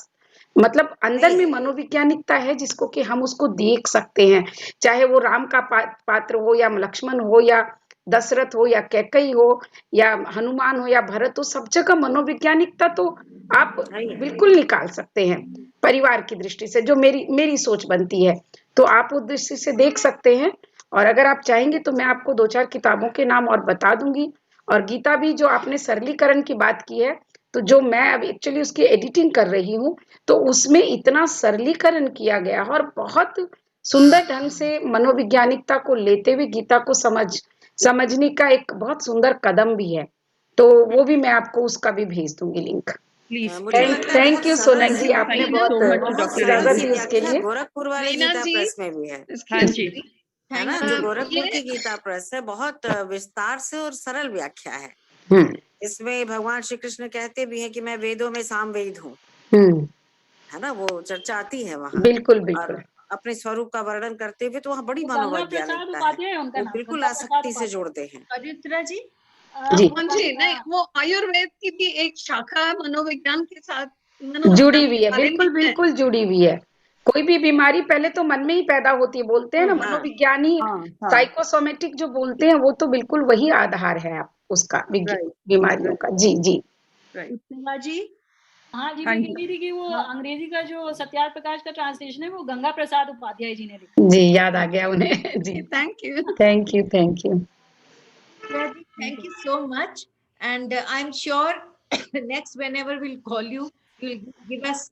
मतलब अंदर में मनोवैज्ञानिकता है जिसको कि हम उसको देख सकते हैं। चाहे वो राम का पात्र हो या लक्ष्मण हो या दशरथ हो या कैकेयी हो या हनुमान हो या भरत हो, सब जगह मनोवैज्ञानिकता तो आप बिल्कुल निकाल सकते हैं परिवार की दृष्टि से, जो मेरी सोच बनती है। तो आप उस दृष्टि से देख सकते हैं। और अगर आप चाहेंगे तो मैं आपको 2-4 किताबों के नाम और बता दूंगी। और गीता भी, जो आपने सरलीकरण की बात की है, तो जो मैं अब एक्चुअली उसकी एडिटिंग कर रही हूँ, तो उसमें इतना सरलीकरण किया गया और बहुत सुंदर ढंग से मनोवैज्ञानिकता को लेते हुए गीता को समझने का एक बहुत सुंदर कदम भी है। तो वो भी मैं आपको उसका भी भेज दूंगी लिंक। थैंक यू सोनल जी, आपने बहुत इजाजत दी उसके लिए। गोरखपुर वाली गीता प्रेस में भी है, हाँ जी, है ना, जो गोरखपुर की गीता प्रेस है, बहुत विस्तार से और सरल व्याख्या है। इसमें भगवान श्री कृष्ण कहते भी हैं कि मैं वेदों में सामवेद हूँ, है ना, वो चर्चा आती है वहाँ। बिल्कुल बिल्कुल। अपने स्वरूप का वर्णन करते हुए तो वहाँ बड़ी मनोवैज्ञानिकता है, वो बिल्कुल आसक्ति से जोड़ते हैं। अदित्रा जी, जी हाँ जी, नहीं, वो आयुर्वेद की भी एक शाखा मनोविज्ञान के साथ जुड़ी हुई है, बिल्कुल बिल्कुल जुड़ी हुई है। कोई भी बीमारी पहले तो मन में ही पैदा होती है, बोलते हैं ना मनोविज्ञानी, साइकोसोमेटिक जो बोलते हैं, वो तो बिल्कुल वही आधार है। आप उसका Right. बीमारियों का। जी जी Right. उत्तरा जी, हाँ जी, हाँ मैं जी। कह रही थी कि वो हाँ। अंग्रेजी का जो सत्यार्थ प्रकाश का ट्रांसलेशन है वो गंगा प्रसाद उपाध्याय जी ने लिखा। जी, याद आ गया उन्हें। जी Thank you. Thank you thank you. Raji, thank you so much. And I'm sure next, whenever we'll call you, you'll give us,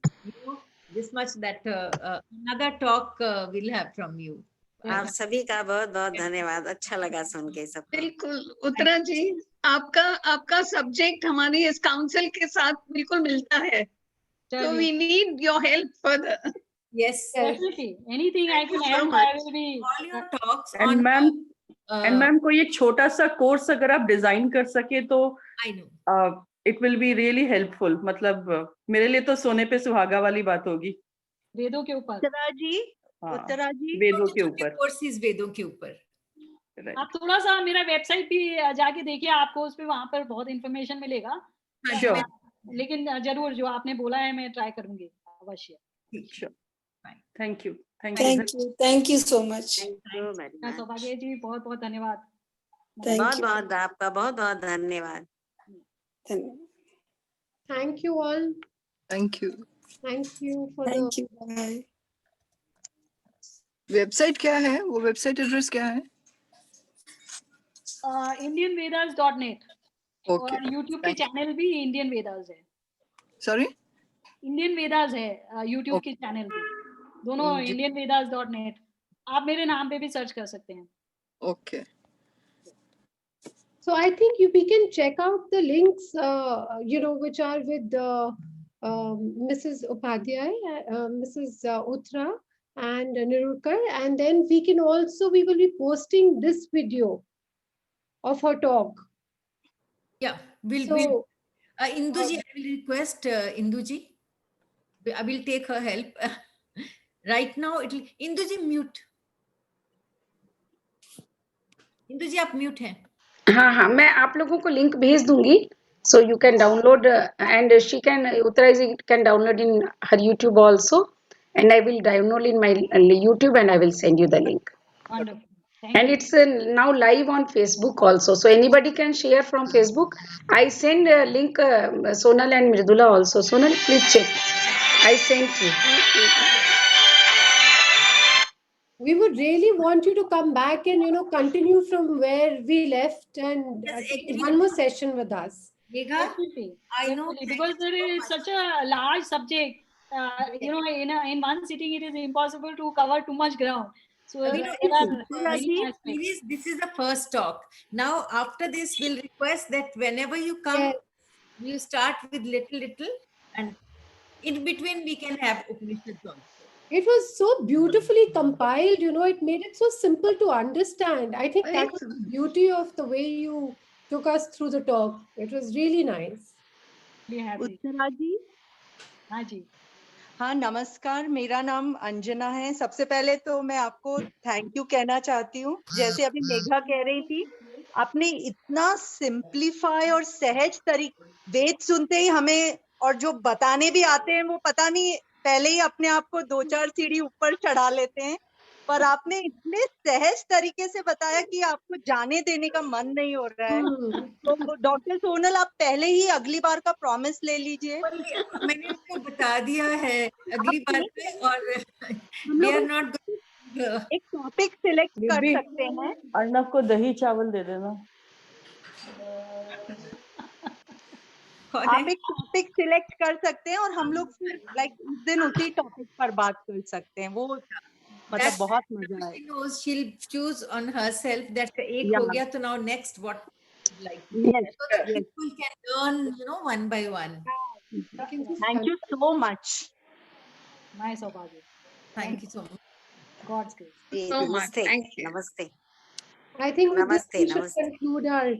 this much that another talk we'll have from you. आप सभी का बहुत बहुत धन्यवाद, अच्छा लगा सुन के सबको। बिल्कुल उत्तरा जी, आपका सब्जेक्ट हमारी इस काउंसिल के साथ बिल्कुल मिलता है, so चलिए, we need your help further. Yes. definitely anything I Thank you can so help, I much. will be. All your talks And on. ma'am, and uh, ma'am कोई एक छोटा सा कोर्स अगर आप डिजाइन कर सके तो I know. It will be really helpful. मतलब मेरे लिए तो सोने पे सुहागा वाली बात होगी। वेदों के ऊपर उत्तरा जी, हाँ, उत्तरा जी, वेदों के छोटे ऊपर। courses वेदों के ऊपर। Right. आप थोड़ा सा मेरा वेबसाइट भी जाके देखिए, आपको उस पे वहां पर बहुत इन्फॉर्मेशन मिलेगा। Sure. लेकिन जरूर जो आपने बोला है मैं ट्राई करूंगी अवश्य। Sure. Thank you. Thank you. Thank you so much. Thank you very much. सौभाग्य जी बहुत बहुत धन्यवाद। Thank बहुत you. बहुत आपका बहुत बहुत धन्यवाद। Thank you all. Thank you. Thank you for Thank the. you. Bye. Website क्या है? वो वेबसाइट एड्रेस क्या है? indianvedas.net और Okay. YouTube के चैनल भी इंडियन वेदास है। Sorry? इंडियन वेदास है YouTube के चैनल भी, दोनों indianvedas.net। आप मेरे नाम पे भी सर्च कर सकते हैं। Okay. So I think we can check out the links, which are with Mrs. Upadhyay, Mrs. Uttara, and Nirukar, and then we will be posting this video of her talk. Yeah, we'll So Indu ji, I will request Indu ji. I will take her help. Right now, Indu ji mute. Indu ji, आप mute हैं। हाँ हाँ, मैं आप लोगों को link भेज दूंगी, so you can download and she can Uttara ji can download in her YouTube also, and I will download in my YouTube and I will send you the link. Wonderful. Thank And you. it's now live on Facebook also, so anybody can share from Facebook. I send a link Sonal and Mridula also. Sonal, please check. I sent you. we would really want you to come back and continue from where we left and Yes, take agree. one more session with us. Megha, Definitely. I know. Definitely, because there is such a large subject. In one sitting it is impossible to cover too much ground. So there are many aspects. Series, this is the first talk. Now, after this, we'll request that whenever you come, Yes. you start with little, and in between we can have Upanishads also. It was so beautifully compiled, it made it so simple to understand. I think that was the beauty of the way you took us through the talk. It was really nice. Really happy. Uttara जी, हाँ जी। हाँ नमस्कार, मेरा नाम अंजना है। सबसे पहले तो मैं आपको थैंक यू कहना चाहती हूँ। जैसे अभी मेघा कह रही थी, आपने इतना सिंप्लीफाई और सहज तरीके, वेद सुनते ही हमें और जो बताने भी आते हैं वो पता नहीं पहले ही अपने आप को 2-4 सीढ़ी ऊपर चढ़ा लेते हैं, पर आपने इतने सहज तरीके से बताया कि आपको जाने देने का मन नहीं हो रहा है। तो डॉक्टर सोनल, आप पहले ही अगली बार का प्रॉमिस ले लीजिए। मैंने उसको बता दिया है अगली बार में, और we are not going एक टॉपिक सिलेक्ट कर दीदी, सकते हैं। अर्णव को दही चावल दे देना। आप एक टॉपिक सिलेक्ट कर सकते हैं और हम लोग फिर उस दिन उसी टॉपिक पर बात कर सकते हैं। वो मतलब बहुत मजा आए। She knows she'll choose on herself that एक हो गया तो now next what like, Yes, so that yes. people can learn one by one. Thank you so much. Nice Sophaji. Thank you so much. God's grace. Ji, So much. नमस्ते Thank you. नमस्ते I think with this Namaste, we should namaste. conclude our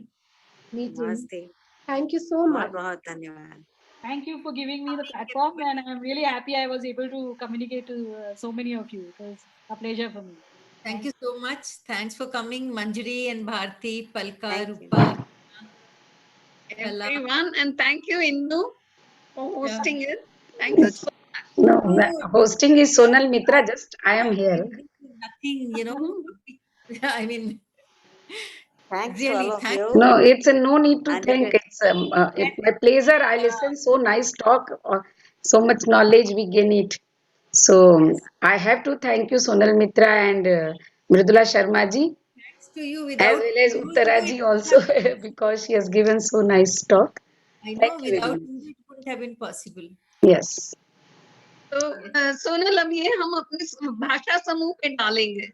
meeting. नमस्ते, Thank you so बहुत much. बहुत धन्यवाद। Thank you for giving me the platform, and I'm really happy I was able to communicate to so many of you. It was a pleasure for me. Thank you so much. Thanks for coming, Manjari and Bharti, Palka, Thank you. Rupa. Everyone, and thank you Indu for hosting it. Thank you so much. No, hosting is Sonal Mitra. Just I am here. Nothing, I mean, Thanks to Really, all of thank you. No, it's a no need to And thank. it It's my pleasure. I listen. So nice talk. So much knowledge we gain it. So I have to thank you, Sonal Mitra and Mridula Sharma ji, thanks to you. as Without well as you, Uttara it ji wouldn't also, have been possible. because she has given so nice talk. I know, Thank you very without much. you, it wouldn't have been possible. Yes. तो सोनल, अब ये हम अपने भाषा समूह पे डालेंगे।